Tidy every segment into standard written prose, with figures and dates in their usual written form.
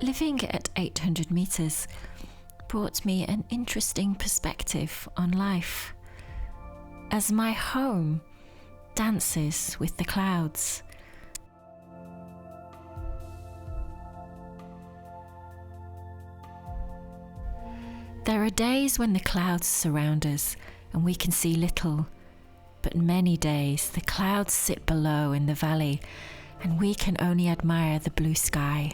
Living at 800 metres brought me an interesting perspective on life, as my home dances with the clouds. There are days when the clouds surround us and we can see little, but many days the clouds sit below in the valley and we can only admire the blue sky.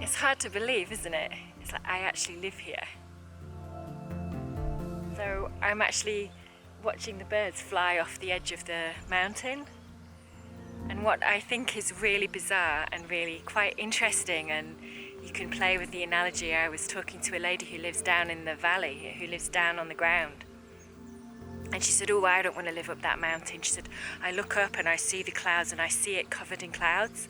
It's hard to believe, isn't it? It's like I actually live here. So I'm actually watching the birds fly off the edge of the mountain. And what I think is really bizarre and really quite interesting, and you can play with the analogy, I was talking to a lady who lives down in the valley, who lives down on the ground. And she said, I don't want to live up that mountain. She said, I look up and I see the clouds and I see it covered in clouds.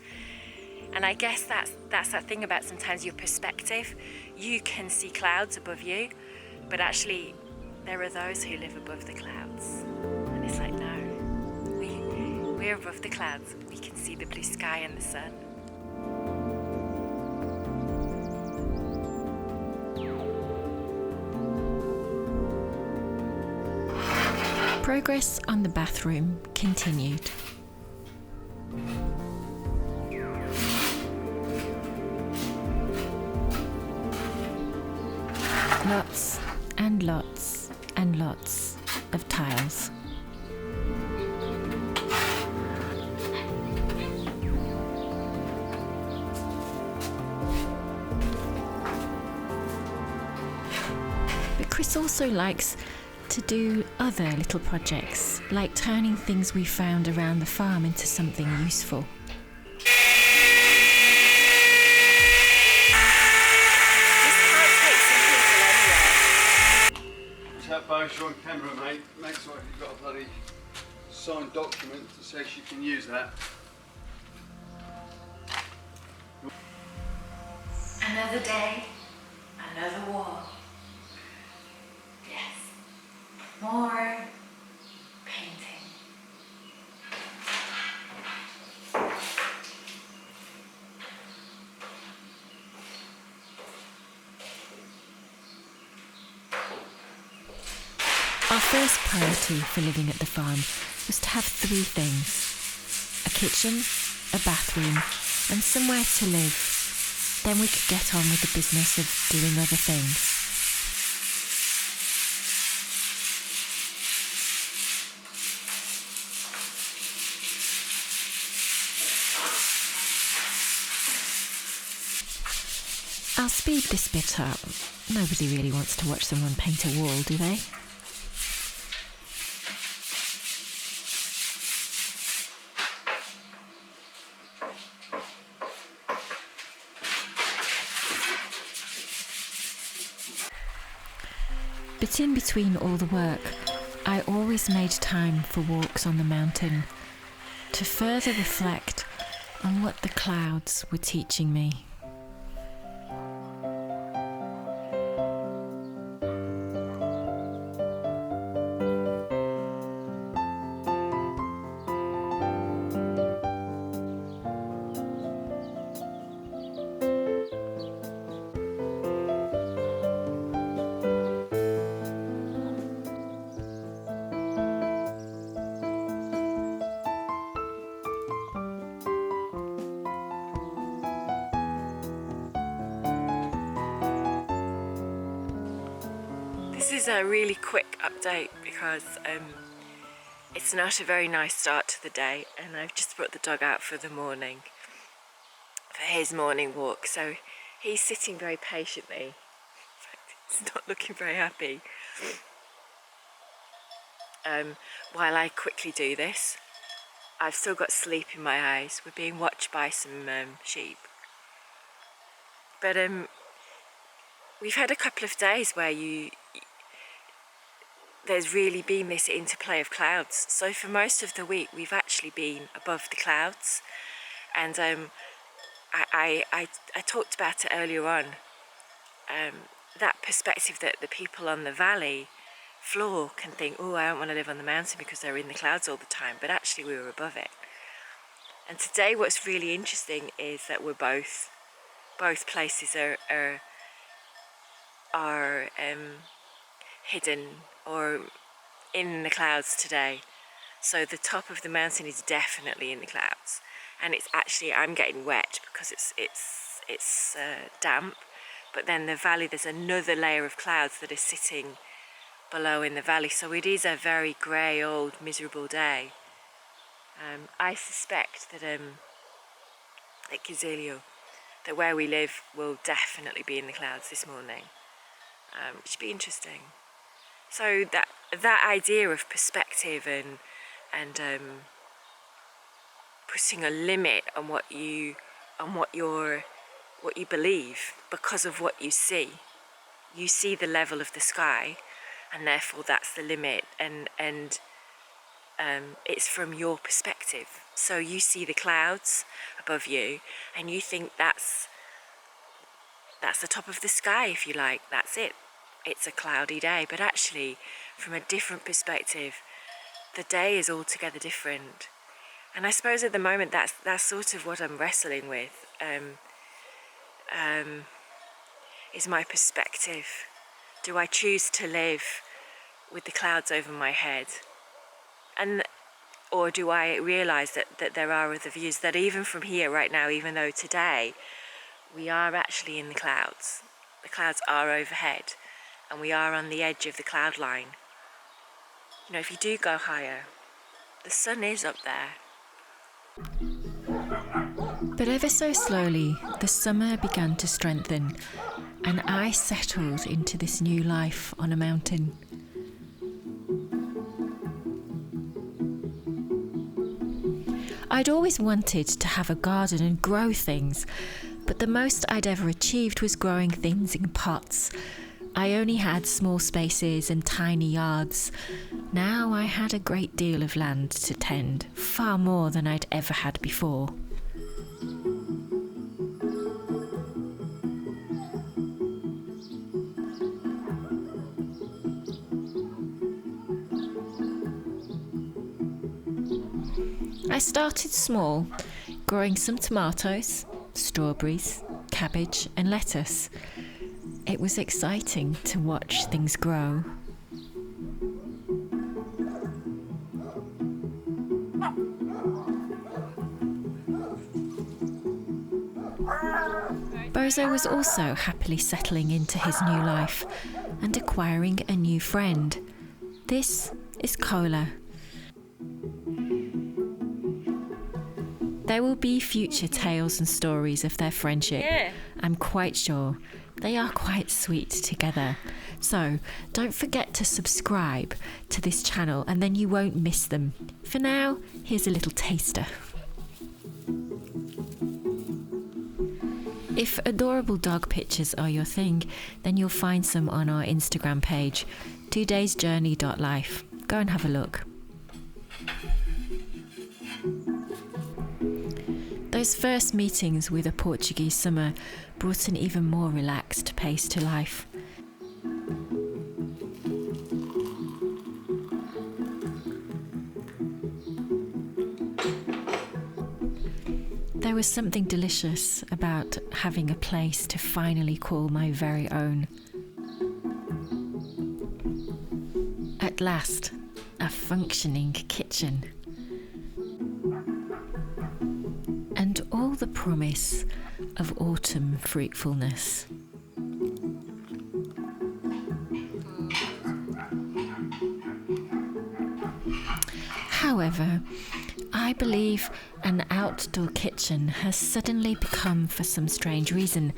And I guess that's that thing about sometimes your perspective. You can see clouds above you, but actually there are those who live above the clouds. And it's like, no, we're above the clouds. We can see the blue sky and the sun. Progress on the bathroom continued. Lots and lots and lots of tiles. But Chris also likes to do other little projects, like turning things we found around the farm into something useful. You're on camera, mate. Make sure you've got a bloody signed document that says you can use that. Another day, another war. Yes, more painting. Our first priority for living at the farm was to have 3 things: a kitchen, a bathroom, and somewhere to live. Then we could get on with the business of doing other things. I'll speed this bit up. Nobody really wants to watch someone paint a wall, do they? But in between all the work, I always made time for walks on the mountain to further reflect on what the clouds were teaching me. This is a really quick update because it's not a very nice start to the day, and I've just brought the dog out for the morning, for his morning walk, so he's sitting very patiently. In fact, he's not looking very happy. While I quickly do this, I've still got sleep in my eyes. We're being watched by some sheep. But we've had a couple of days where there's really been this interplay of clouds. So for most of the week, we've actually been above the clouds. And I talked about it earlier on, that perspective that the people on the valley floor can think, oh, I don't want to live on the mountain because they're in the clouds all the time, but actually we were above it. And today what's really interesting is that we're both places are hidden or in the clouds today. So the top of the mountain is definitely in the clouds, and it's actually, I'm getting wet because it's damp, but then the valley, there's another layer of clouds that are sitting below in the valley, so it is a very grey, old, miserable day. I suspect that at Kizilio, that where we live will definitely be in the clouds this morning, which should be interesting. So that idea of perspective and putting a limit on what you believe because of what you see. You see the level of the sky, and therefore that's the limit, and it's from your perspective. So you see the clouds above you, and you think that's the top of the sky, if you like. That's it. It's a cloudy day, but actually, from a different perspective, the day is altogether different. And I suppose at the moment that's sort of what I'm wrestling with. Is my perspective. Do I choose to live with the clouds over my head, or do I realise that there are other views, that even from here right now, even though today we are actually in the clouds are overhead, and we are on the edge of the cloud line. You know, if you do go higher, the sun is up there. But ever so slowly, the summer began to strengthen, and I settled into this new life on a mountain. I'd always wanted to have a garden and grow things, but the most I'd ever achieved was growing things in pots. I only had small spaces and tiny yards. Now I had a great deal of land to tend, far more than I'd ever had before. I started small, growing some tomatoes, strawberries, cabbage and lettuce. It was exciting to watch things grow. Bozo was also happily settling into his new life and acquiring a new friend. This is Kola. There will be future tales and stories of their friendship. Yeah. I'm quite sure. They are quite sweet together. So don't forget to subscribe to this channel and then you won't miss them. For now, here's a little taster. If adorable dog pictures are your thing, then you'll find some on our Instagram page, 2daysjourney.life. Go and have a look. Those first meetings with a Portuguese summer brought an even more relaxed pace to life. There was something delicious about having a place to finally call my very own. At last, a functioning kitchen. And all the promise of autumn fruitfulness. However, I believe an outdoor kitchen has suddenly become, for some strange reason,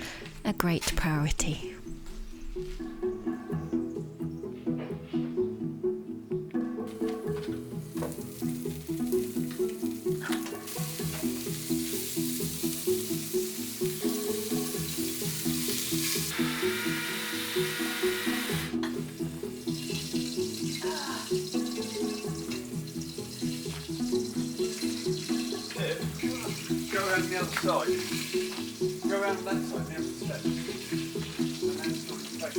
a great priority. Go around the other side. Go around that side, the other step. And then sort of take.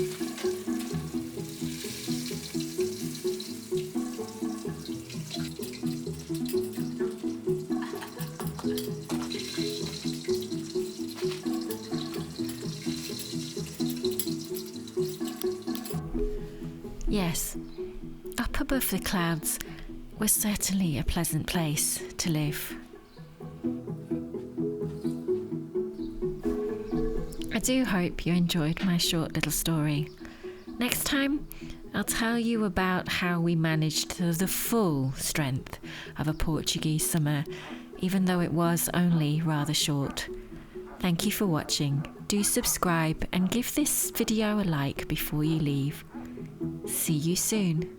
Yes, up above the clouds was certainly a pleasant place to live. I do hope you enjoyed my short little story. Next time, I'll tell you about how we managed the full strength of a Portuguese summer, even though it was only rather short. Thank you for watching. Do subscribe and give this video a like before you leave. See you soon.